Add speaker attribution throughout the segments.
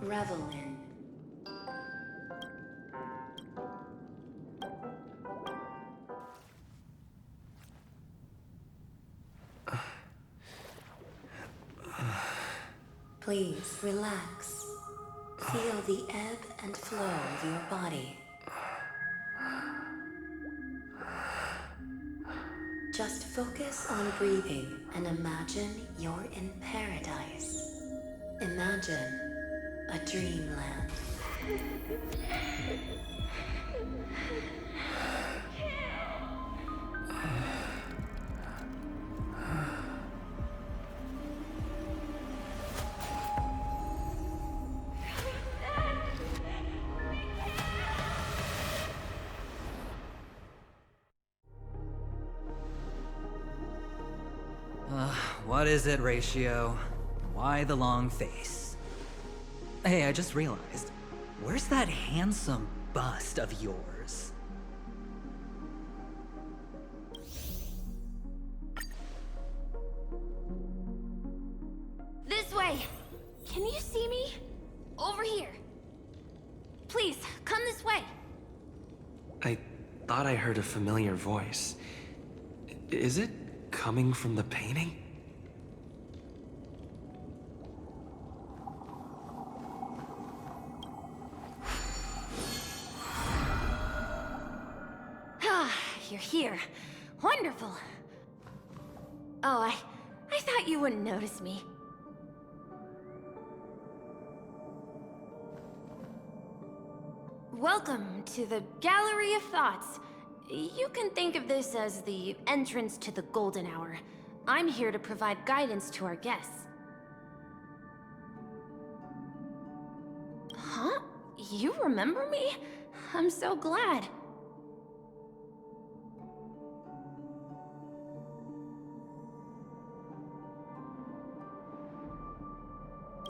Speaker 1: Revel in. Please relax. Feel the ebb and flow of your body. Just focus on breathing and imagine you're in paradise. Imagine a dreamland.
Speaker 2: What is it, Ratio? Why the long face? Hey, I just realized, where's that handsome bust of yours?
Speaker 3: This way! Can you see me? Over here. Please, come this way.
Speaker 4: I thought I heard a familiar voice. Is it coming from the painting?
Speaker 3: Ah, you're here. Wonderful. Oh, I thought you wouldn't notice me. Welcome to the Gallery of Thoughts. You can think of this as the entrance to the Golden Hour. I'm here to provide guidance to our guests. Huh? You remember me? I'm so glad.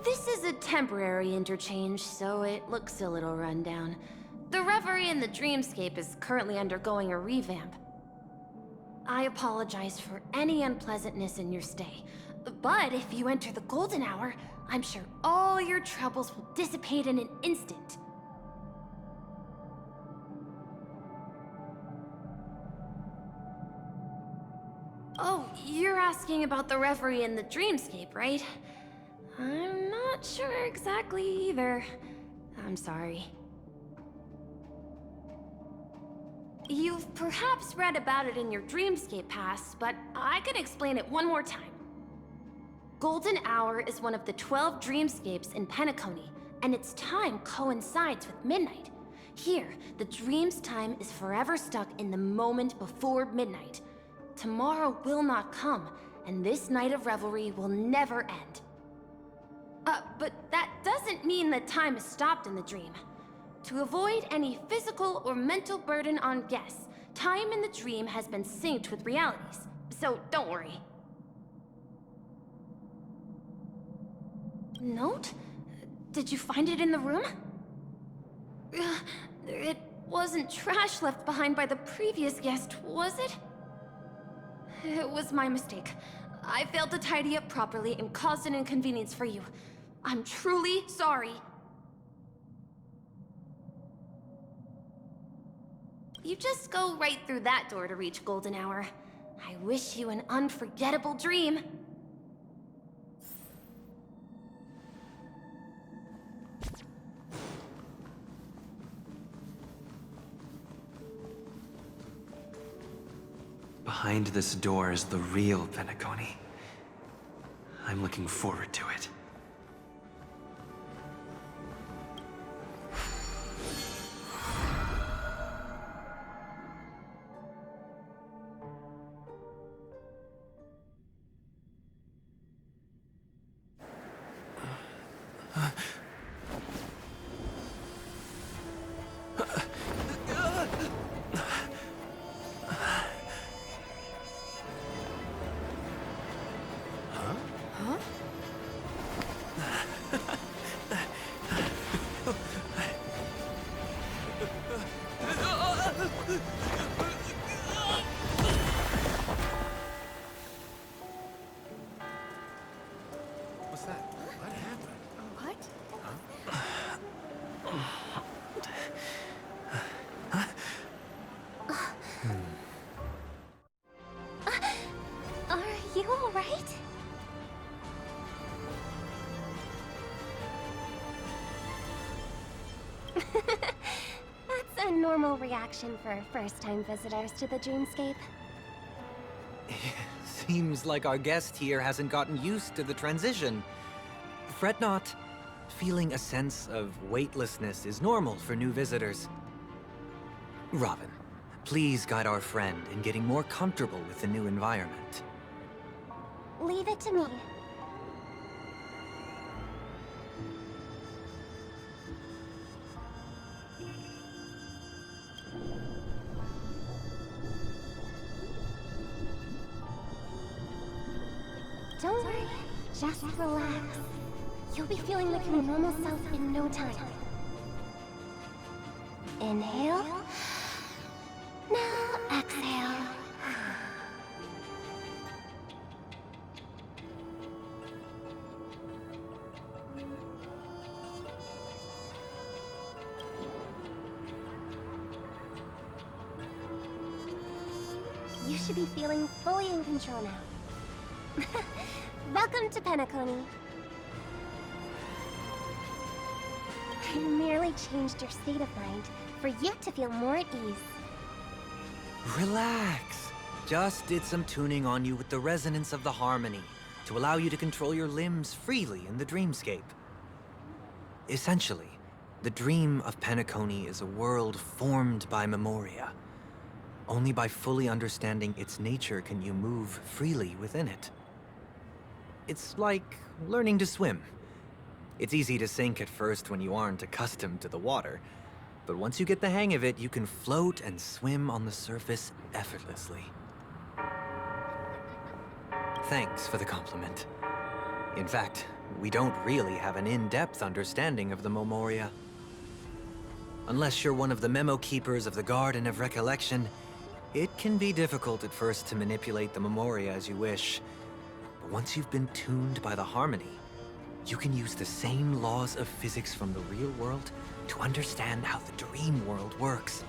Speaker 3: This is a temporary interchange, so it looks a little rundown. The Reverie in the Dreamscape is currently undergoing a revamp. I apologize for any unpleasantness in your stay, but if you enter the Golden Hour, I'm sure all your troubles will dissipate in an instant. Oh, you're asking about the Reverie in the Dreamscape, right? I'm not sure exactly either. I'm sorry. You've perhaps read about it in your Dreamscape past, but I can explain it one more time. Golden Hour is one of the 12 dreamscapes in Penacony, and its time coincides with midnight. Here, the dream's time is forever stuck in the moment before midnight. Tomorrow will not come, and this night of revelry will never end. But that doesn't mean that time is stopped in the dream. To avoid any physical or mental burden on guests, time in the dream has been synced with realities, so don't worry. Note? Did you find it in the room? It wasn't trash left behind by the previous guest, was it? It was my mistake. I failed to tidy up properly and caused an inconvenience for you. I'm truly sorry. You just go right through that door to reach Golden Hour. I wish you an unforgettable dream.
Speaker 4: Behind this door is the real Penacony. I'm looking forward to it.
Speaker 5: What's that? What happened?
Speaker 3: What? Are you alright? That's a normal reaction for first-time visitors to the dreamscape.
Speaker 6: Seems like our guest here hasn't gotten used to the transition. Fret not. Feeling a sense of weightlessness is normal for new visitors. Robin, please guide our friend in getting more comfortable with the new environment.
Speaker 3: Leave it to me. Don't worry, just relax. You'll be feeling like your normal self in no time. Inhale. Now exhale. You should be feeling fully in control now. Welcome to Penacony. I merely changed your state of mind for you to feel more at ease.
Speaker 6: Relax. Just did some tuning on you with the resonance of the harmony to allow you to control your limbs freely in the dreamscape. Essentially, the dream of Penacony is a world formed by memoria. Only by fully understanding its nature can you move freely within it. It's like learning to swim. It's easy to sink at first when you aren't accustomed to the water, but once you get the hang of it, you can float and swim on the surface effortlessly. Thanks for the compliment. In fact, we don't really have an in-depth understanding of the memoria. Unless you're one of the memo keepers of the Garden of Recollection, it can be difficult at first to manipulate the memoria as you wish. But once you've been tuned by the harmony, you can use the same laws of physics from the real world to understand how the dream world works.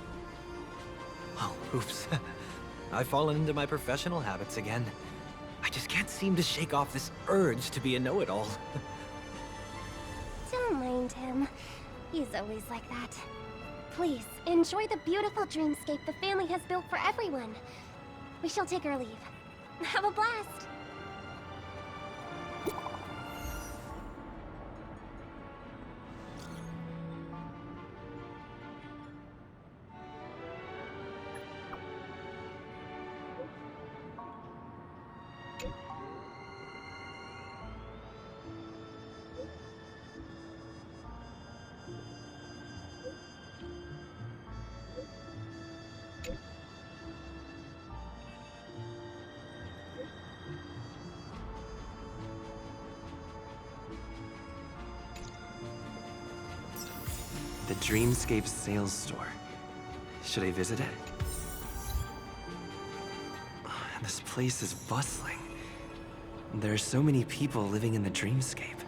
Speaker 6: Oh, oops. I've fallen into my professional habits again. I just can't seem to shake off this urge to be a know-it-all.
Speaker 3: Don't mind him. He's always like that. Please, enjoy the beautiful dreamscape the family has built for everyone. We shall take our leave. Have a blast!
Speaker 4: The Dreamscape sales store. Should I visit it? This place is bustling. There are so many people living in the Dreamscape.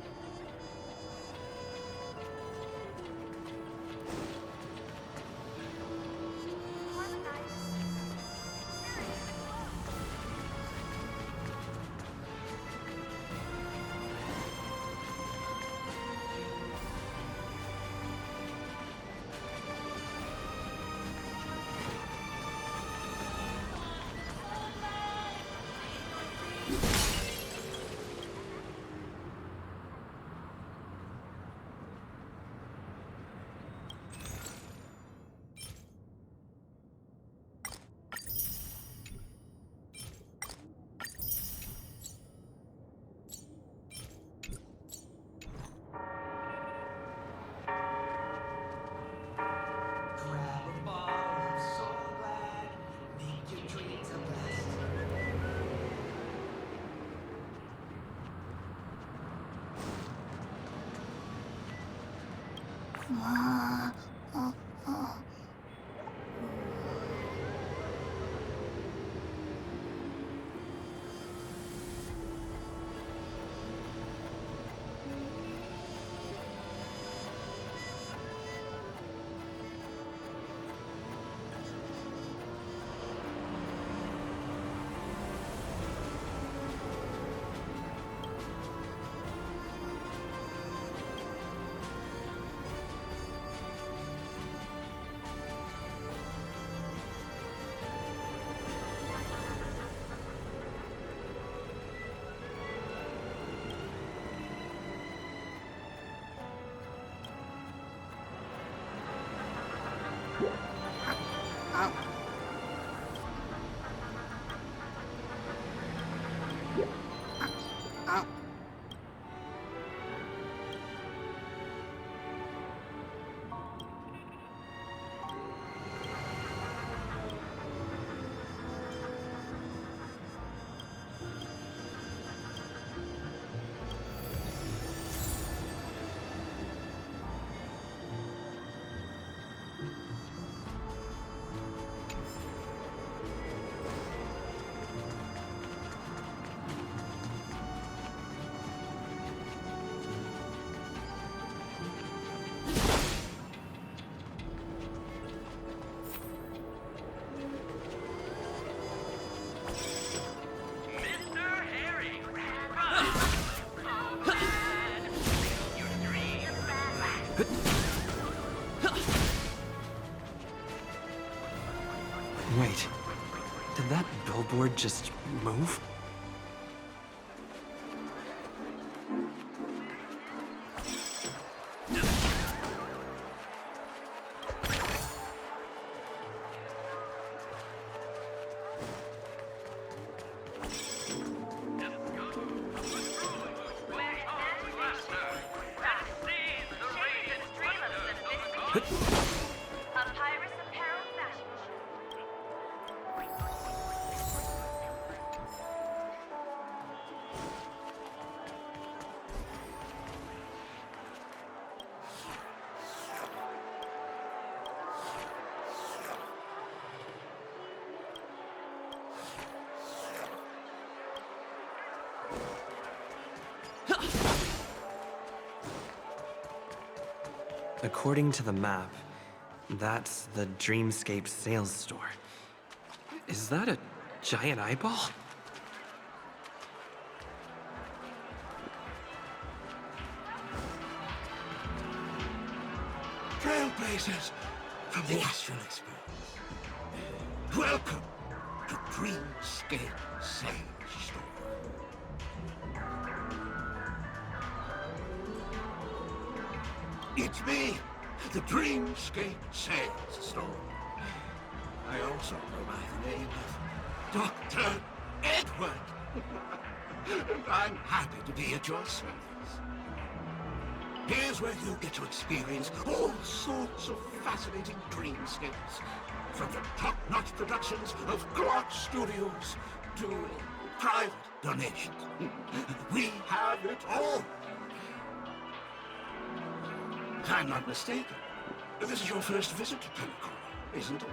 Speaker 4: Wait, did that billboard just move? According to the map, that's the Dreamscape sales store. Is that a giant eyeball?
Speaker 5: Trailblazers from the Astral Express. Welcome to Dreamscape Sales Store. It's me, the Dreamscape Sales Store. I also go by the name of Dr. Edward. And I'm happy to be at your service. Here's where you get to experience all sorts of fascinating dreamscapes. From the top-notch productions of Glock Studios to private donations. We have it all. If I'm not mistaken, this is your first visit to Penacony, isn't it?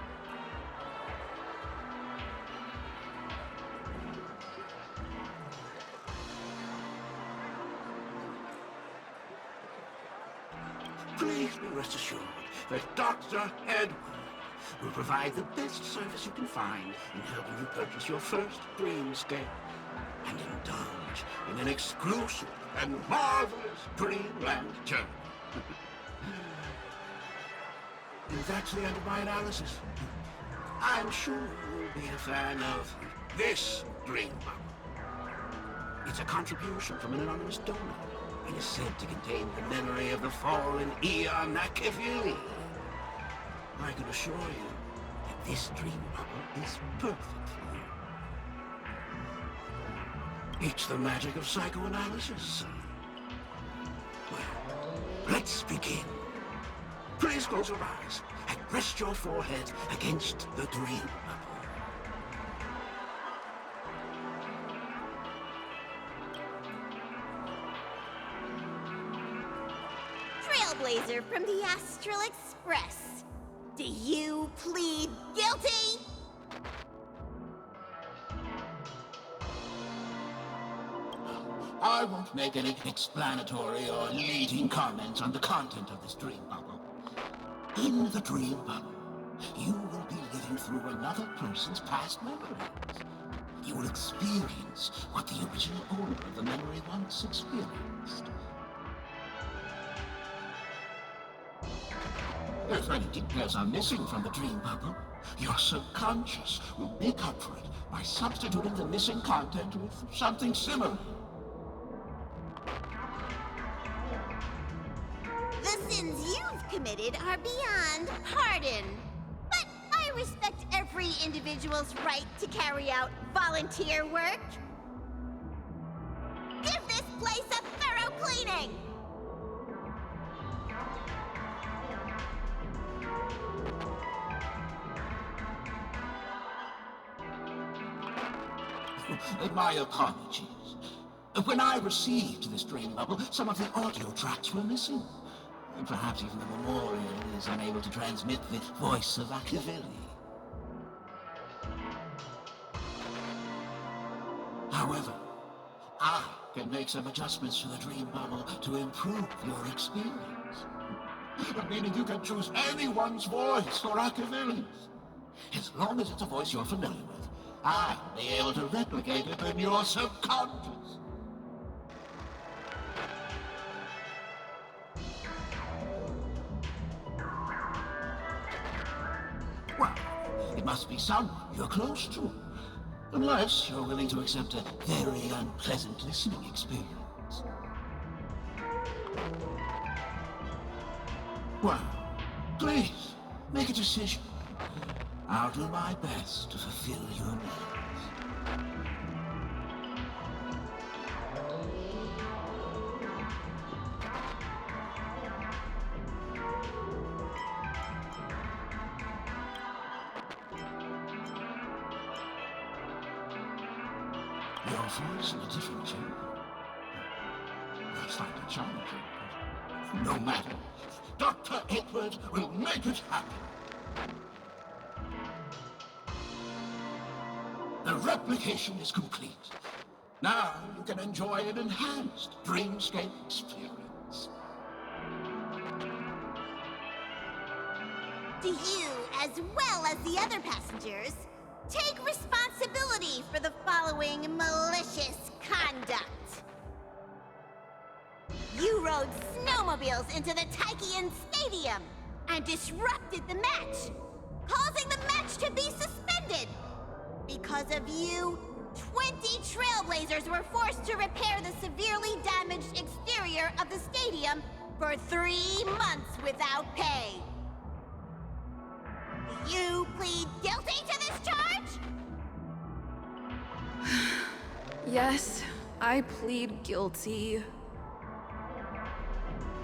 Speaker 5: Please be rest assured that Dr. Edward will provide the best service you can find in helping you purchase your first dreamscape and indulge in an exclusive and marvelous dreamland journey. And that's the end of my analysis. I'm sure you'll be a fan of this dream bubble. It's a contribution from an anonymous donor and is said to contain the memory of the fallen Eon Machiavelli. I can assure you that this dream bubble is perfect for you. It's the magic of psychoanalysis. Well, let's begin. Please close your eyes and rest your forehead against the dream bubble.
Speaker 7: Trailblazer from the Astral Express. Do you plead guilty?
Speaker 5: I won't make any explanatory or leading comments on the content of this dream bubble. In the dream bubble, you will be living through another person's past memories. You will experience what the original owner of the memory once experienced. If any details are missing from the dream bubble, your subconscious will make up for it by substituting the missing content with something similar.
Speaker 7: The sins you've committed are beyond pardon. But I respect every individual's right to carry out volunteer work. Give this place a thorough cleaning!
Speaker 5: My apologies. When I received this dream bubble, some of the audio tracks were missing. Perhaps even the memorial is unable to transmit the voice of Machiavelli. However, I can make some adjustments to the dream bubble to improve your experience. Meaning you can choose anyone's voice for Machiavelli's. As long as it's a voice you're familiar with, I'll be able to replicate it in your subconscious. It must be someone you're close to. Unless you're willing to accept a very unpleasant listening experience. Well, please, make a decision. I'll do my best to fulfill your needs. Your voice in a different chamber. That's slightly challenging, but no matter. Dr. Edward will make it happen. The replication is complete. Now you can enjoy an enhanced dreamscape experience.
Speaker 7: Do you, as well as the other passengers, take responsibility for the following malicious conduct? You rode snowmobiles into the Taikian Stadium and disrupted the match, causing the match to be suspended. Because of you, 20 trailblazers were forced to repair the severely damaged exterior of the stadium for 3 months without pay. Do you plead guilty to this charge?
Speaker 8: Yes, I plead guilty.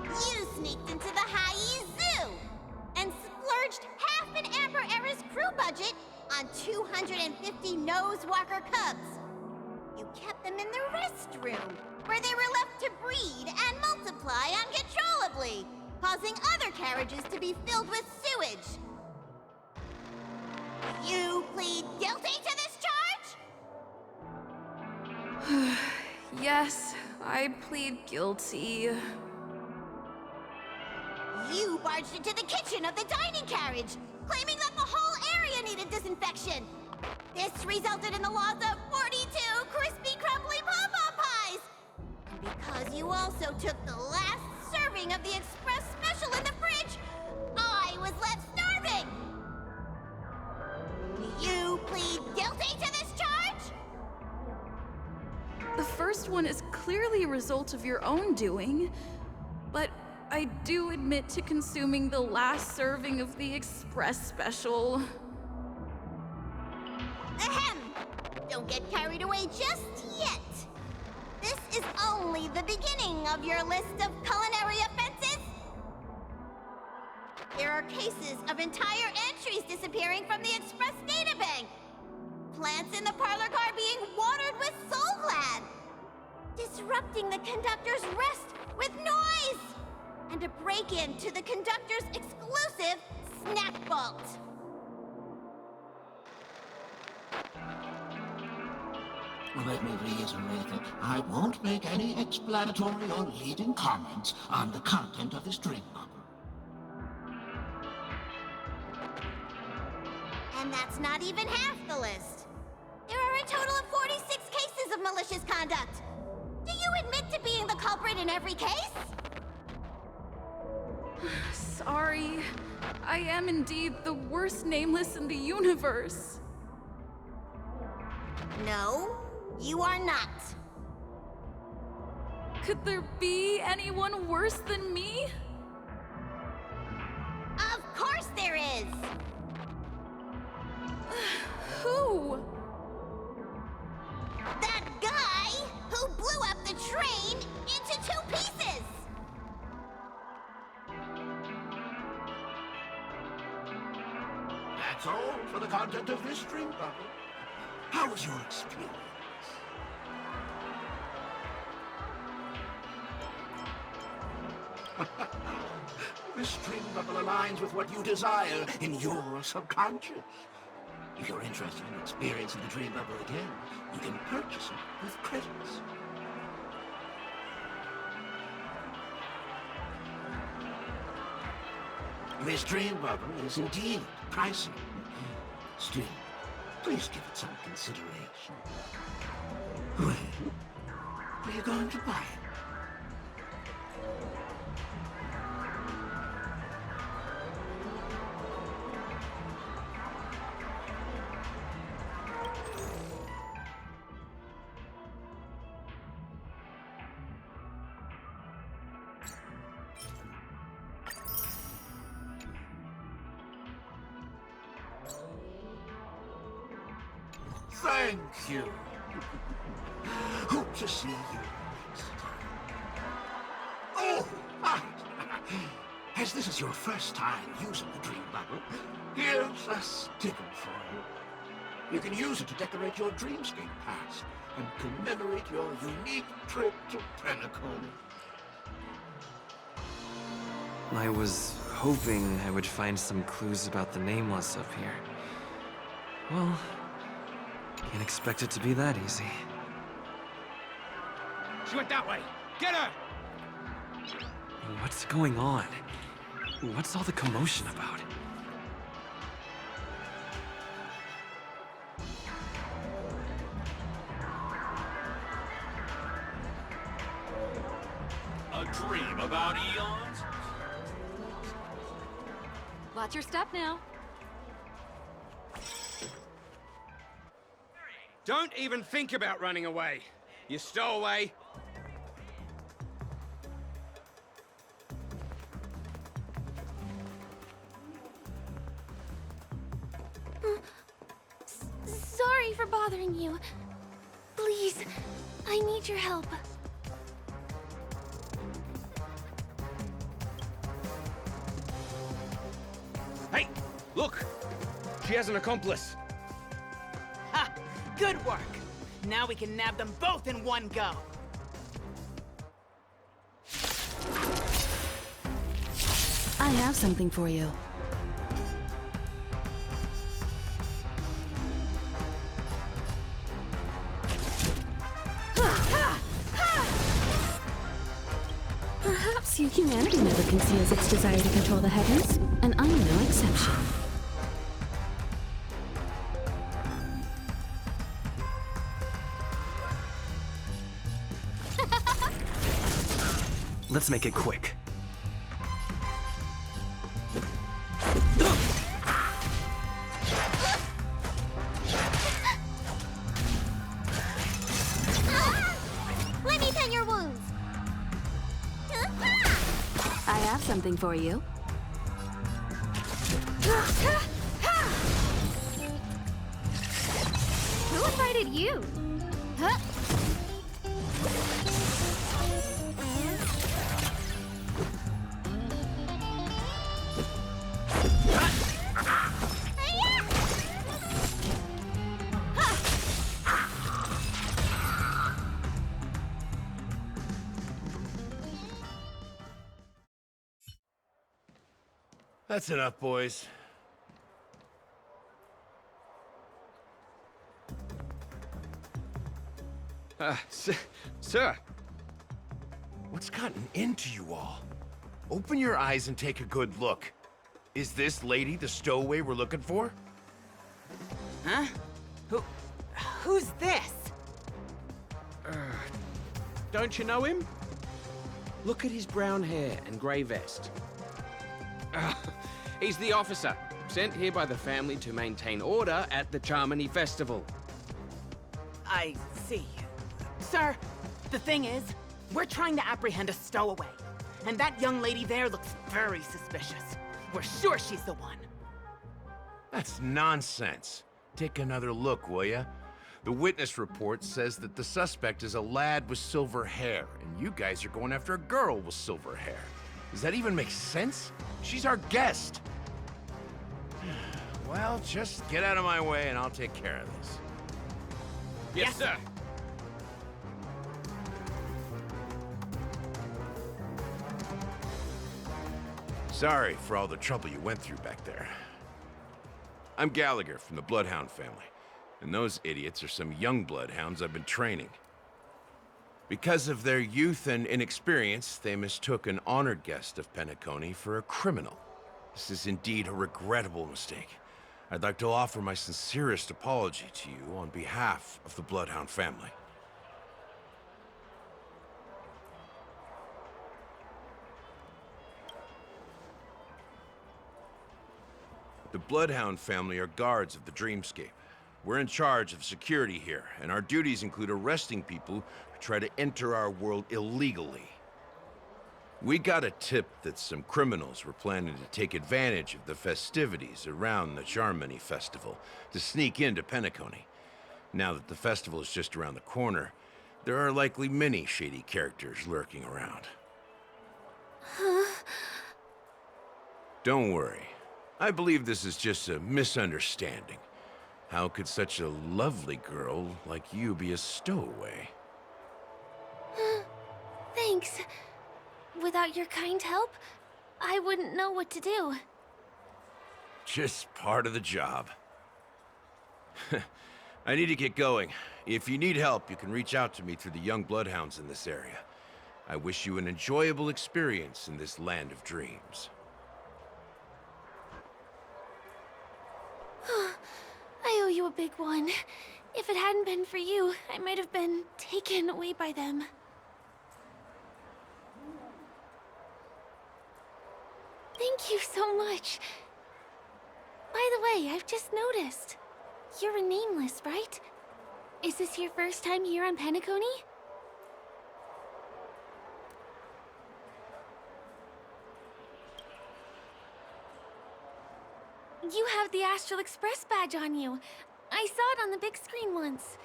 Speaker 7: You sneaked into the High Zoo and splurged half an Amber Era's crew budget on 250 Nosewalker cubs. You kept them in the restroom, where they were left to breed and multiply uncontrollably, causing other carriages to be filled with sewage. You plead guilty to this charge?
Speaker 8: Yes, I plead guilty.
Speaker 7: You barged into the kitchen of the dining carriage, claiming that the whole area needed disinfection. This resulted in the loss of 42 crispy, crumbly pom-pom pies. And because you also took the last serving of the express special in the fridge, I was left starving. Do you plead guilty to this charge?
Speaker 8: The first one is clearly a result of your own doing, but I do admit to consuming the last serving of the express special.
Speaker 7: Ahem! Don't get carried away just yet. This is only the beginning of your list of culinary offenses. There are cases of entire entries disappearing from the express databank. Plants in the parlor car being watered with soul glad. Disrupting the conductor's rest with noise. And a break-in to the conductor's exclusive snack vault.
Speaker 5: Well, let me reiterate that I won't make any explanatory or leading comments on the content of this dream bubble.
Speaker 7: And that's not even half the list. There are a total of 46 cases of malicious conduct. Do you admit to being the culprit in every case?
Speaker 8: Sorry. I am indeed the worst nameless in the universe.
Speaker 7: No, you are not.
Speaker 8: Could there be anyone worse than me?
Speaker 7: Of course there is!
Speaker 8: Who?
Speaker 7: That guy who blew up the train into 2 pieces!
Speaker 5: That's all for the content of this dream bubble. How was your experience? This dream bubble aligns with what you desire in your subconscious. If you're interested in experiencing the dream bubble again, you can purchase it with credits. This dream bubble is indeed pricey. Still, please give it some consideration. When are you going to buy it? Thank you. Hope to see you next time. Oh, right. As this is your first time using the dream bubble, here's a sticker for you. You can use it to decorate your dreamscape pass and commemorate your unique trip to Penacony.
Speaker 4: I was hoping I would find some clues about the Nameless up here. Well, can't expect it to be that easy.
Speaker 9: She went that way. Get her!
Speaker 4: What's going on? What's all the commotion about?
Speaker 9: A dream about eons?
Speaker 8: Watch your step now.
Speaker 9: Don't even think about running away. You stowaway.
Speaker 3: Sorry for bothering you. Please, I need your help.
Speaker 9: Hey, look! She has an accomplice.
Speaker 10: Ha! Good work! Now we can nab them both in one go!
Speaker 11: I have something for you. Perhaps your humanity never conceals its desire to control the heavens, and I'm no exception.
Speaker 4: Let's make it quick.
Speaker 7: Let me tend your wounds.
Speaker 11: I have something for you.
Speaker 3: Who invited you? Huh?
Speaker 5: That's enough, boys.
Speaker 9: Sir.
Speaker 5: What's gotten into you all? Open your eyes and take a good look. Is this lady the stowaway we're looking for?
Speaker 10: Huh? Who's this?
Speaker 9: Don't you know him? Look at his brown hair and grey vest. He's the officer, sent here by the family to maintain order at the Charmony Festival.
Speaker 10: I see. Sir, the thing is, we're trying to apprehend a stowaway. And that young lady there looks very suspicious. We're sure she's the one.
Speaker 5: That's nonsense. Take another look, will ya? The witness report says that the suspect is a lad with silver hair, and you guys are going after a girl with silver hair. Does that even make sense? She's our guest. Well, just get out of my way and I'll take care of this.
Speaker 9: Yes, sir.
Speaker 5: Sorry for all the trouble you went through back there. I'm Gallagher from the Bloodhound family, and those idiots are some young Bloodhounds I've been training. Because of their youth and inexperience, they mistook an honored guest of Penacony for a criminal. This is indeed a regrettable mistake. I'd like to offer my sincerest apology to you on behalf of the Bloodhound family. The Bloodhound family are guards of the Dreamscape. We're in charge of security here, and our duties include arresting people who try to enter our world illegally. We got a tip that some criminals were planning to take advantage of the festivities around the Charmony Festival to sneak into Penacony. Now that the festival is just around the corner, there are likely many shady characters lurking around. Don't worry. I believe this is just a misunderstanding. How could such a lovely girl like you be a stowaway?
Speaker 3: Thanks. Without your kind help, I wouldn't know what to do.
Speaker 5: Just part of the job. I need to get going. If you need help, you can reach out to me through the young bloodhounds in this area. I wish you an enjoyable experience in this land of dreams.
Speaker 3: I owe you a big one. If it hadn't been for you, I might have been taken away by them. Thank you so much. By the way, I've just noticed. You're a nameless, right? Is this your first time here on Penacony? You have the Astral Express badge on you. I saw it on the big screen once.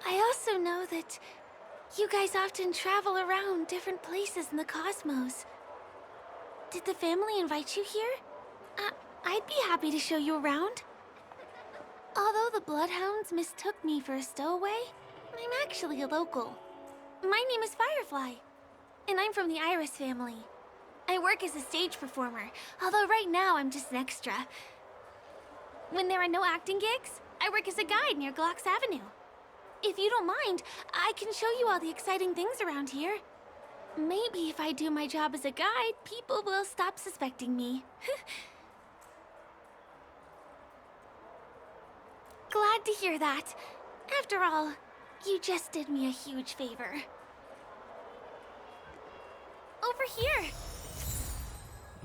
Speaker 3: I also know that you guys often travel around different places in the cosmos. Did the family invite you here? I'd be happy to show you around. Although the Bloodhounds mistook me for a stowaway, I'm actually a local. My name is Firefly, and I'm from the Iris family. I work as a stage performer, although right now I'm just an extra. When there are no acting gigs, I work as a guide near Glocks Avenue. If you don't mind, I can show you all the exciting things around here. Maybe if I do my job as a guide, people will stop suspecting me. Glad to hear that. After all, you just did me a huge favor. Over here!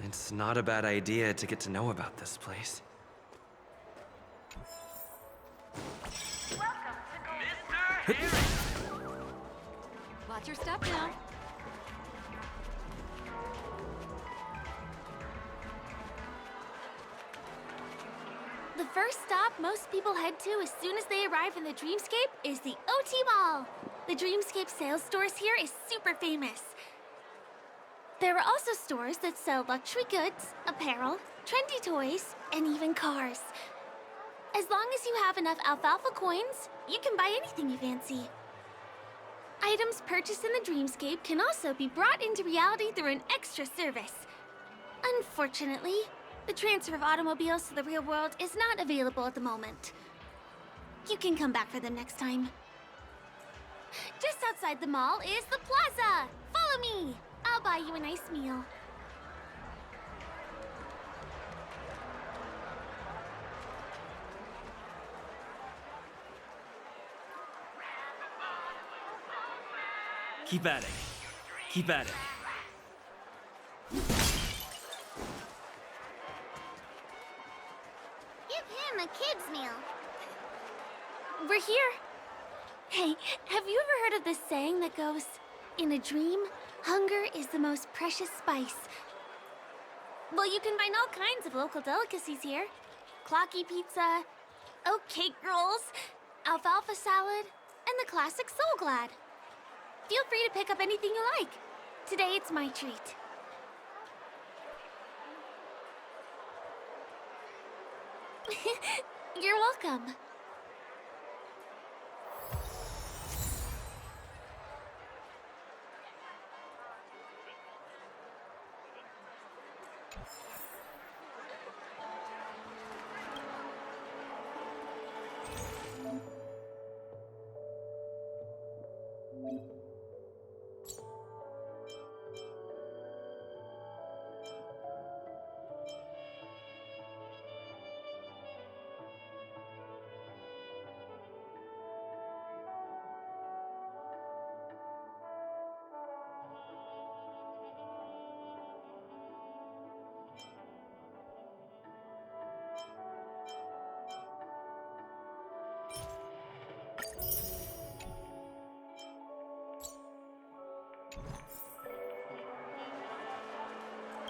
Speaker 4: It's not a bad idea to get to know about this place.
Speaker 11: Watch your step now.
Speaker 3: The first stop most people head to as soon as they arrive in the Dreamscape is the OT Mall. The Dreamscape sales stores here is super famous. There are also stores that sell luxury goods, apparel, trendy toys, and even cars. As long as you have enough alfalfa coins, you can buy anything you fancy. Items purchased in the Dreamscape can also be brought into reality through an extra service. Unfortunately, the transfer of automobiles to the real world is not available at the moment. You can come back for them next time. Just outside the mall is the plaza! Follow me! I'll buy you a nice meal.
Speaker 2: Keep at it. Keep at it.
Speaker 7: Give him a kid's meal.
Speaker 3: We're here. Hey, have you ever heard of this saying that goes, in a dream, hunger is the most precious spice? Well, you can find all kinds of local delicacies here. Clocky pizza, oat cake rolls, alfalfa salad, and the classic Soul Glad. Feel free to pick up anything you like. Today it's my treat. You're welcome.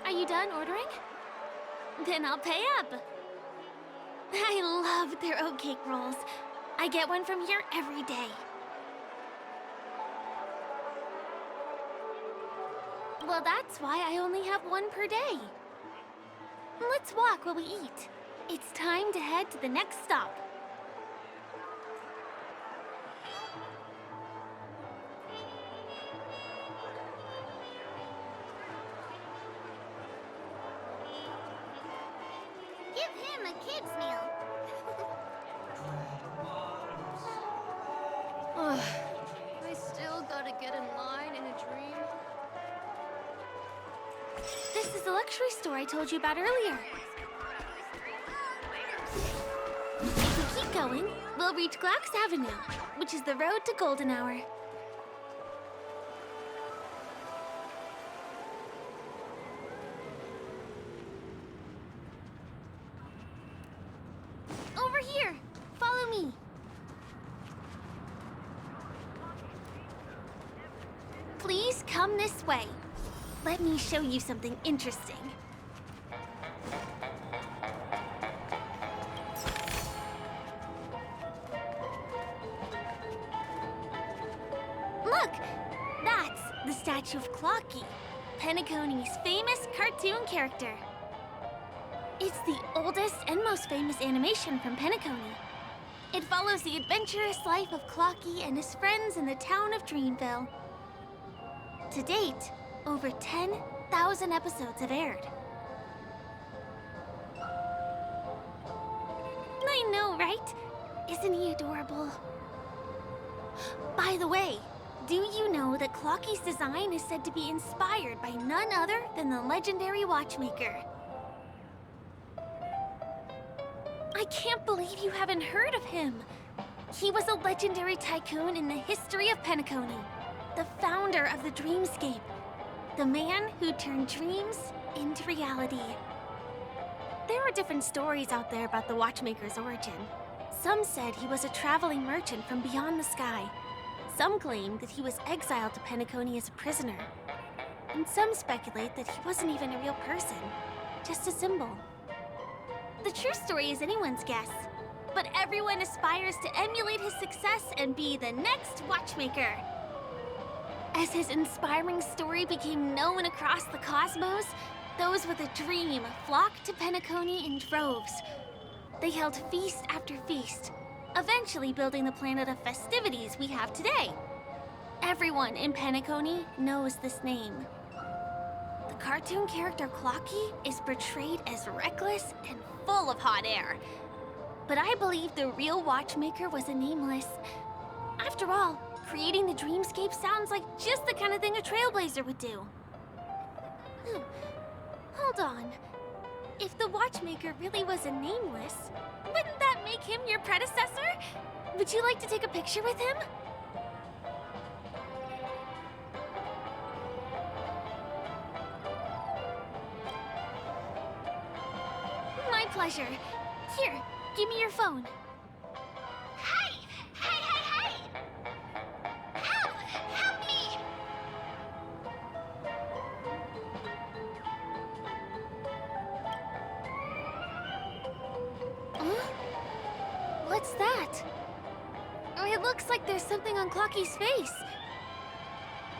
Speaker 3: Are you done ordering? Then I'll pay up. I love their oat cake rolls. I get one from here every day. Well, that's why I only have one per day. Let's walk while we eat. It's time to head to the next stop.
Speaker 7: Give him a kid's meal.
Speaker 3: Ugh, I still gotta get in line in a dream. This is the luxury store I told you about earlier. If we keep going, we'll reach Glax Avenue, which is the road to Golden Hour. Over here! Follow me! Please come this way. Let me show you something interesting. Look! That's the statue of Clocky, Penacony's famous cartoon character. It's the oldest and most famous animation from Penacony. It follows the adventurous life of Clocky and his friends in the town of Dreamville. To date, over 10,000 episodes have aired. I know, right? Isn't he adorable? By the way, do you know that Clocky's design is said to be inspired by none other than the legendary watchmaker? I can't believe you haven't heard of him. He was a legendary tycoon in the history of Penacony, the founder of the Dreamscape, the man who turned dreams into reality. There are different stories out there about the watchmaker's origin. Some said he was a traveling merchant from beyond the sky. Some claim that he was exiled to Penacony as a prisoner. And some speculate that he wasn't even a real person, just a symbol. The true story is anyone's guess, but everyone aspires to emulate his success and be the next watchmaker. As his inspiring story became known across the cosmos, those with a dream flocked to Penacony in droves. They held feast after feast, eventually building the planet of festivities we have today. Everyone in Penacony knows this name. The cartoon character Clocky is portrayed as reckless and full of hot air. But I believe the real watchmaker was a nameless. After all, creating the dreamscape sounds like just the kind of thing a trailblazer would do. Hold on. If the watchmaker really was a nameless, wouldn't that make him your predecessor? Would you like to take a picture with him? My pleasure. Here, give me your phone.
Speaker 7: Hey! Hey, hey, hey! Help! Help me!
Speaker 3: Huh? What's that? Oh, it looks like there's something on Clocky's face.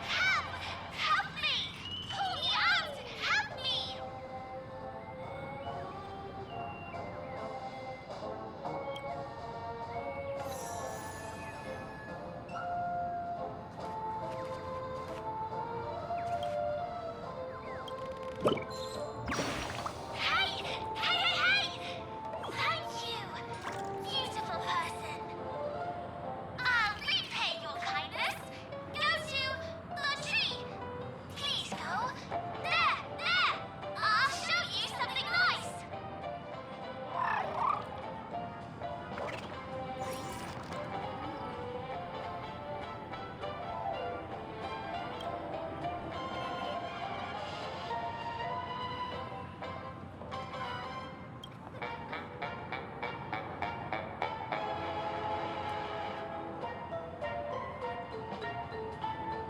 Speaker 7: Help! Help me! Pull me out! Help me! Hey! Hey, hey, hey! Thank you, beautiful person. I'll repay your kindness. Go to the tree. Please go. There, there. I'll show you something nice.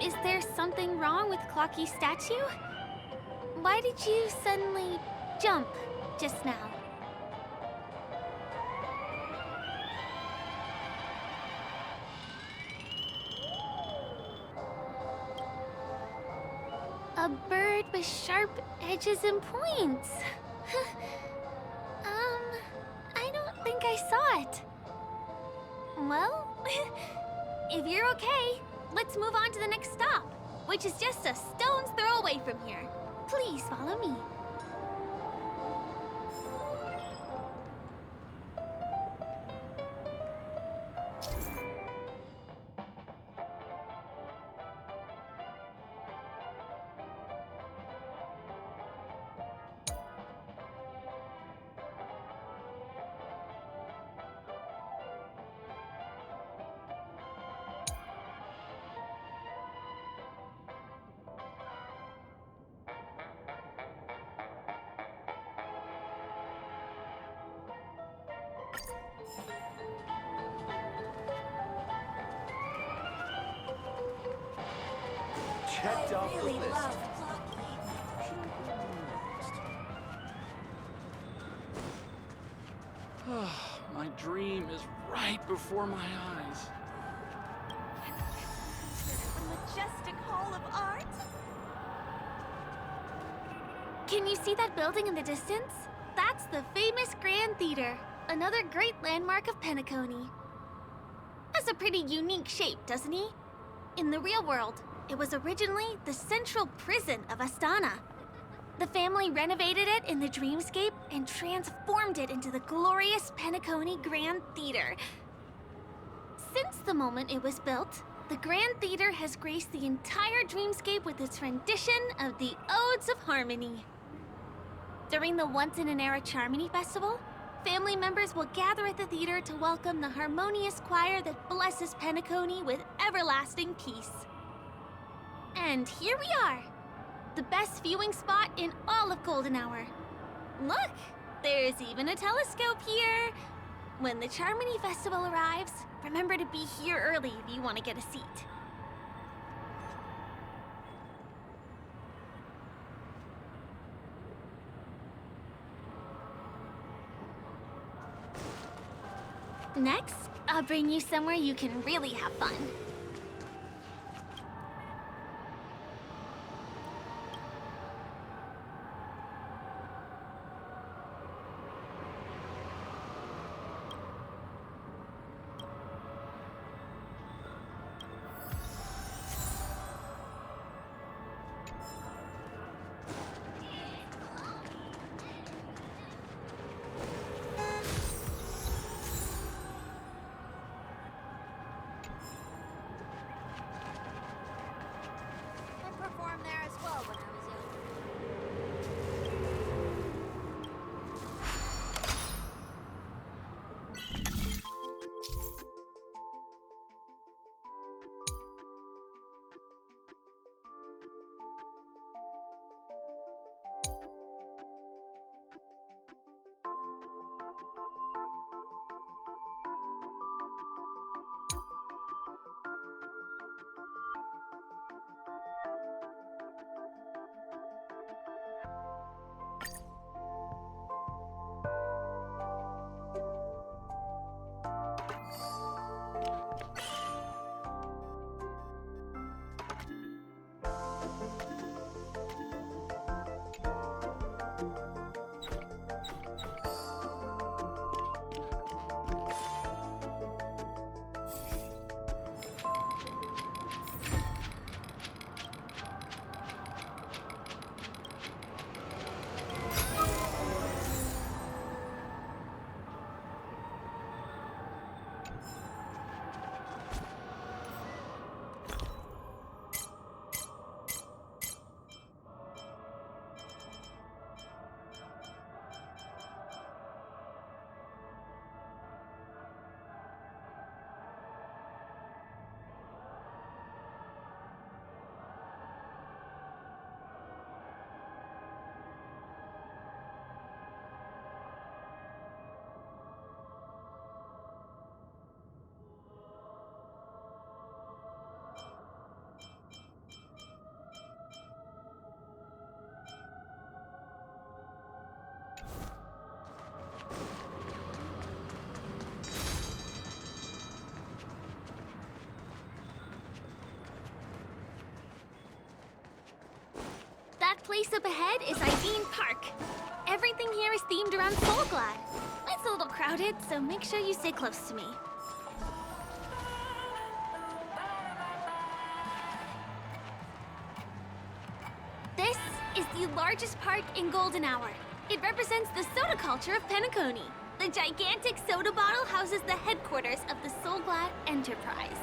Speaker 3: Is there something wrong with Clocky's statue? Why did you suddenly jump just now? A bird with sharp edges and points. I don't think I saw it. Well, if you're okay, let's move on to the next stop, which is just a stone's throw away from here. Please follow me.
Speaker 9: Checked off the list.
Speaker 12: My dream is right before my eyes.
Speaker 7: The majestic hall of art?
Speaker 3: Can you see that building in the distance? That's the famous Grand Theater, another great landmark of Penacony. Has a pretty unique shape, doesn't he? In the real world, it was originally the central prison of Astana. The family renovated it in the dreamscape and transformed it into the glorious Penacony Grand Theater. Since the moment it was built, the Grand Theater has graced the entire dreamscape with its rendition of the Odes of Harmony. During the Once-in-an-Era Charmony Festival, family members will gather at the theater to welcome the harmonious choir that blesses Penacony with everlasting peace. And here we are, the best viewing spot in all of Golden Hour. Look, there's even a telescope here. When the Charmony Festival arrives, remember to be here early if you want to get a seat. Next, I'll bring you somewhere you can really have fun. exact place up ahead is Ideen Park. Everything here is themed around Soulglad. It's a little crowded, so make sure you stay close to me. This is the largest park in Golden Hour. It represents the soda culture of Penacony. The gigantic soda bottle houses the headquarters of the Soulglad Enterprise.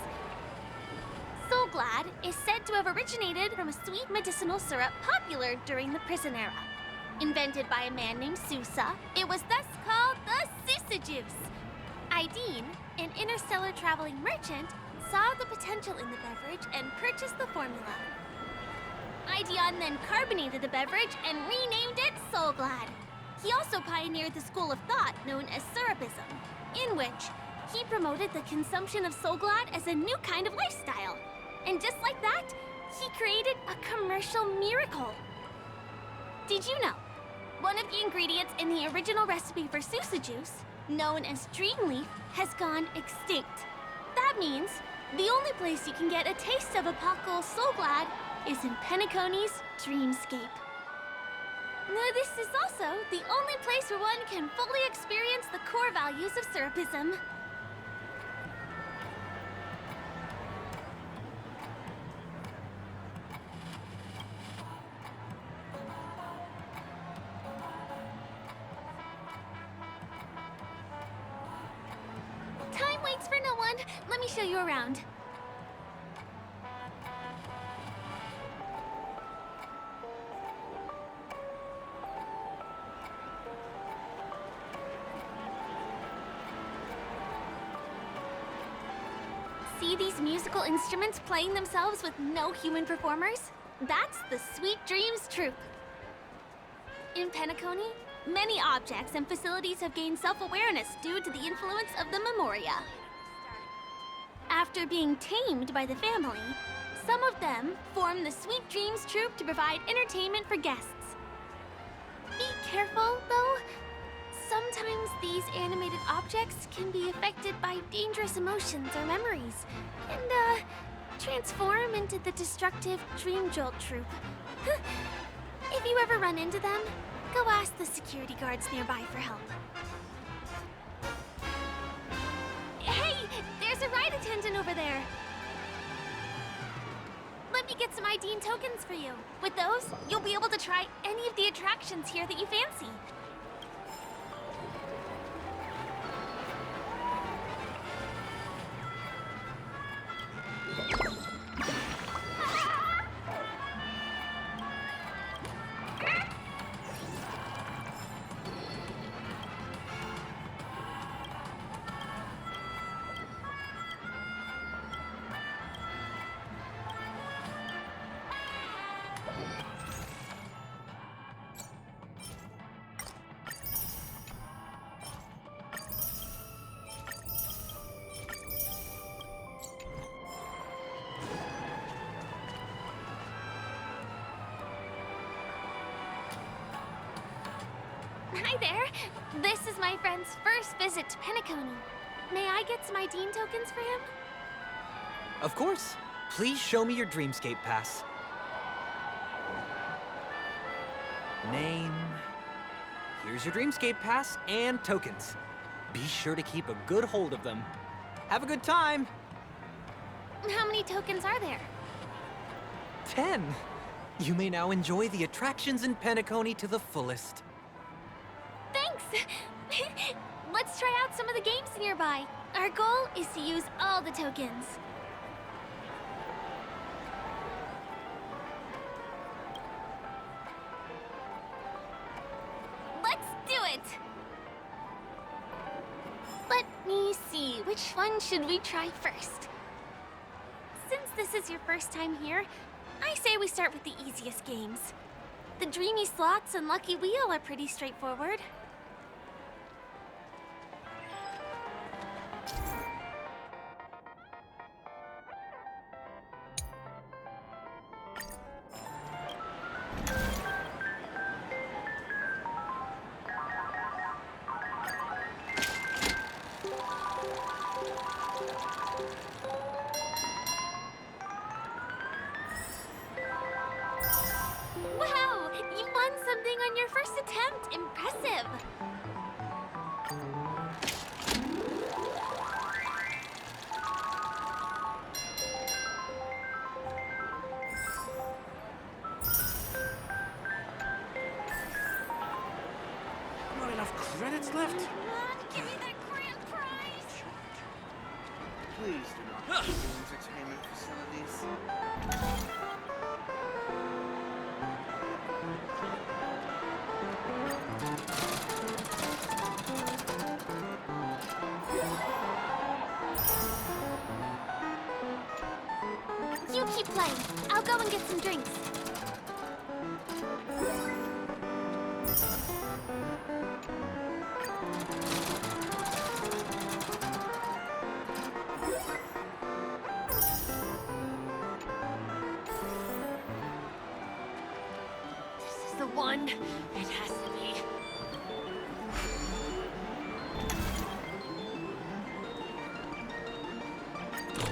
Speaker 3: Soulglad is said to have originated from a sweet medicinal syrup popular during the prison era. Invented by a man named Sousa, it was thus called the Sousa Juice. Ideen, an interstellar traveling merchant, saw the potential in the beverage and purchased the formula. Ideon then carbonated the beverage and renamed it Soulglad. He also pioneered the school of thought known as Syrupism, in which he promoted the consumption of Soulglad as a new kind of lifestyle. And just like that, he created a commercial miracle. Did you know? One of the ingredients in the original recipe for Sousa Juice, known as Dreamleaf, has gone extinct. That means the only place you can get a taste of Apocalypse Soulglad is in Penacony's Dreamscape. Now, this is also the only place where one can fully experience the core values of Syrupism. Time waits for no one. Let me show you around. See these musical instruments playing themselves with no human performers? That's the Sweet Dreams Troupe. In Penacony, many objects and facilities have gained self-awareness due to the influence of the Memoria. After being tamed by the family, some of them form the Sweet Dreams Troupe to provide entertainment for guests. Be careful, though. Sometimes these animated objects can be affected by dangerous emotions or memories, and, transform into the destructive Dream Jolt Troupe. If you ever run into them, go ask the security guards nearby for help. Hey, there's a ride attendant over there. Let me get some Ideen tokens for you. With those, you'll be able to try any of the attractions here that you fancy. Hi there. This is my friend's first visit to Penacony. May I get some Ideen tokens for him?
Speaker 6: Of course. Please show me your Dreamscape pass. Name. Here's your Dreamscape pass and tokens. Be sure to keep a good hold of them. Have a good time.
Speaker 3: How many tokens are there?
Speaker 6: 10. You may now enjoy the attractions in Penacony to the fullest.
Speaker 3: Thanks! Let's try out some of the games nearby. Our goal is to use all the tokens. Let's do it! Let me see, which one should we try first? Since this is your first time here, I say we start with the easiest games. The Dreamy Slots and Lucky Wheel are pretty straightforward. Wow! everything on your first attempt. Impressive.
Speaker 9: Not enough credits left?
Speaker 3: Give me that grand prize.
Speaker 9: Please do not hit the entertainment facilities.
Speaker 3: You keep playing. I'll go and get some drinks. This is the one. It has to be.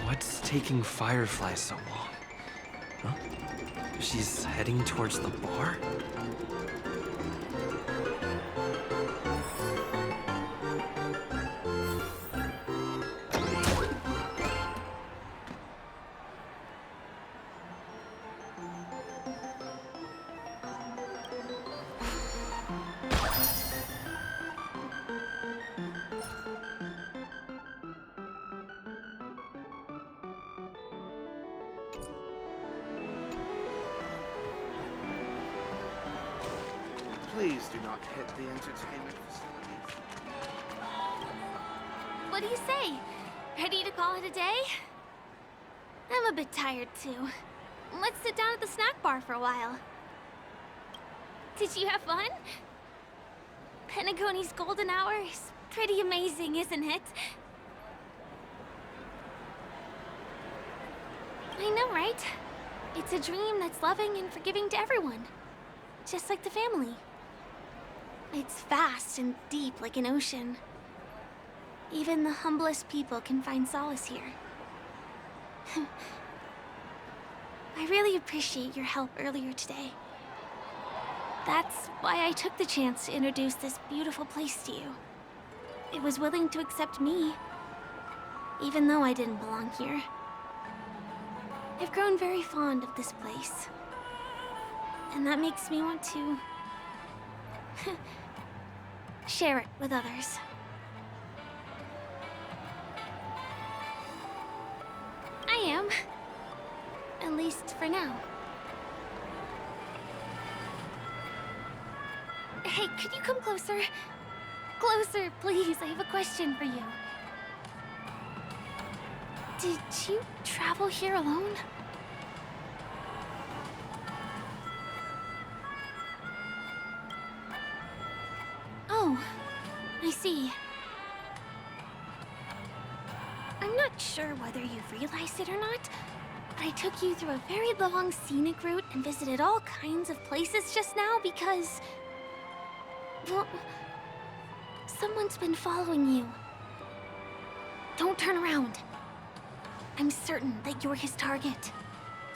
Speaker 4: What's taking Firefly so long? Huh? She's heading towards the bar?
Speaker 9: Please do not hit the entertainment facilities.
Speaker 3: What do you say? Ready to call it a day? I'm a bit tired too. Let's sit down at the snack bar for a while. Did you have fun? Penacony's golden hour is pretty amazing, isn't it? I know, right? It's a dream that's loving and forgiving to everyone. Just like the family. It's vast and deep like an ocean. Even the humblest people can find solace here. I really appreciate your help earlier today. That's why I took the chance to introduce this beautiful place to you. It was willing to accept me, even though I didn't belong here. I've grown very fond of this place. And that makes me want to share it with others. I am. At least for now. Hey, could you come closer? Closer, please. I have a question for you. Did you travel here alone? Oh, I see. I'm not sure whether you've realized it or not, but I took you through a very long scenic route and visited all kinds of places just now because... well, someone's been following you. Don't turn around. I'm certain that you're his target.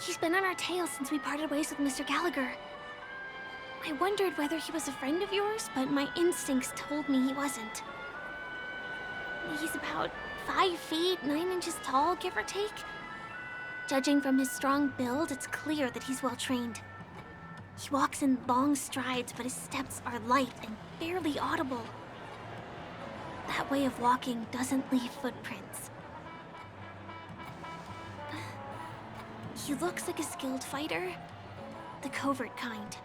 Speaker 3: He's been on our tail since we parted ways with Mr. Gallagher. I wondered whether he was a friend of yours, but my instincts told me he wasn't. He's about 5 feet, 9 inches tall, give or take. Judging from his strong build, it's clear that he's well trained. He walks in long strides, but his steps are light and barely audible. That way of walking doesn't leave footprints. He looks like a skilled fighter, the covert kind.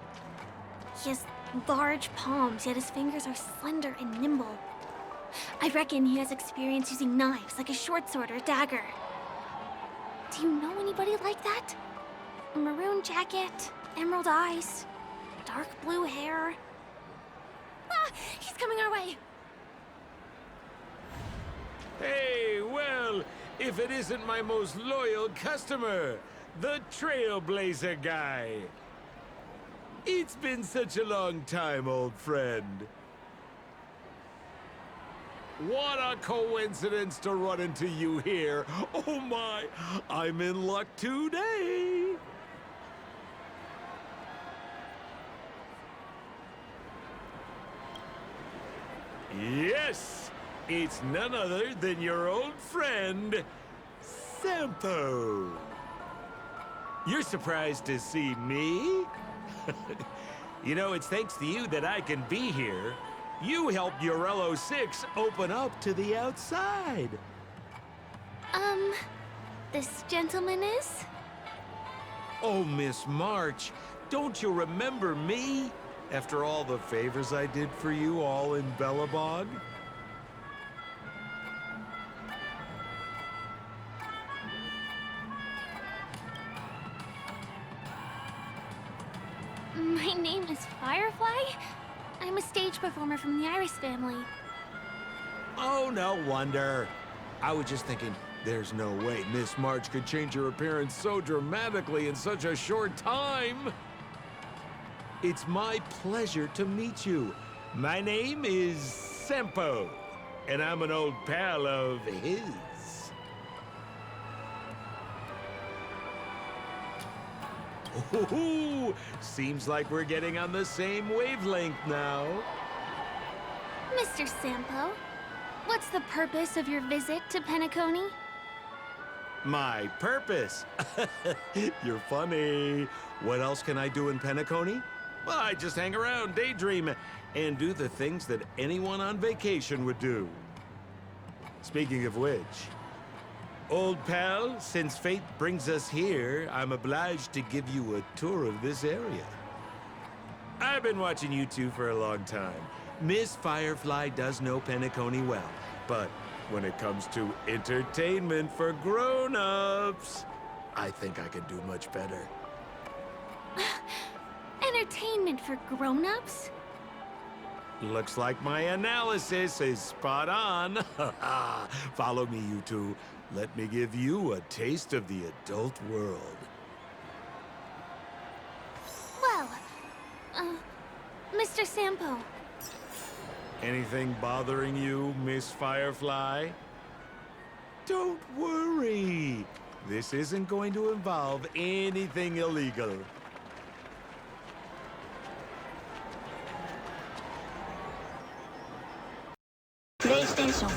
Speaker 3: He has large palms, yet his fingers are slender and nimble. I reckon he has experience using knives, like a short sword or dagger. Do you know anybody like that? A maroon jacket, emerald eyes, dark blue hair. Ah! He's coming our way!
Speaker 13: Hey, well, if it isn't my most loyal customer, the Trailblazer guy. It's been such a long time, old friend. What a coincidence to run into you here. Oh my, I'm in luck today. Yes! It's none other than your old friend, Sampo. You're surprised to see me? You know, it's thanks to you that I can be here. You helped Urello 6 open up to the outside.
Speaker 3: This gentleman is?
Speaker 13: Oh, Miss March, don't you remember me? After all the favors I did for you all in Bellabog?
Speaker 3: My name is Firefly. I'm a stage performer from the Iris family.
Speaker 13: Oh, no wonder. I was just thinking, there's no way Miss March could change her appearance so dramatically in such a short time. It's my pleasure to meet you. My name is Sampo, and I'm an old pal of his. Ooh, seems like we're getting on the same wavelength now.
Speaker 3: Mr. Sampo, what's the purpose of your visit to Penacony?
Speaker 13: My purpose? You're funny. What else can I do in Penacony? Well, I just hang around, daydream, and do the things that anyone on vacation would do. Speaking of which, old pal, since fate brings us here, I'm obliged to give you a tour of this area. I've been watching you two for a long time. Miss Firefly does know Penacony well, but when it comes to entertainment for grown-ups, I think I could do much better.
Speaker 3: Entertainment for grown-ups?
Speaker 13: Looks like my analysis is spot on. Follow me, you two. Let me give you a taste of the adult world.
Speaker 3: Well, Mr. Sampo.
Speaker 13: Anything bothering you, Miss Firefly? Don't worry. This isn't going to involve anything illegal.
Speaker 14: PlayStation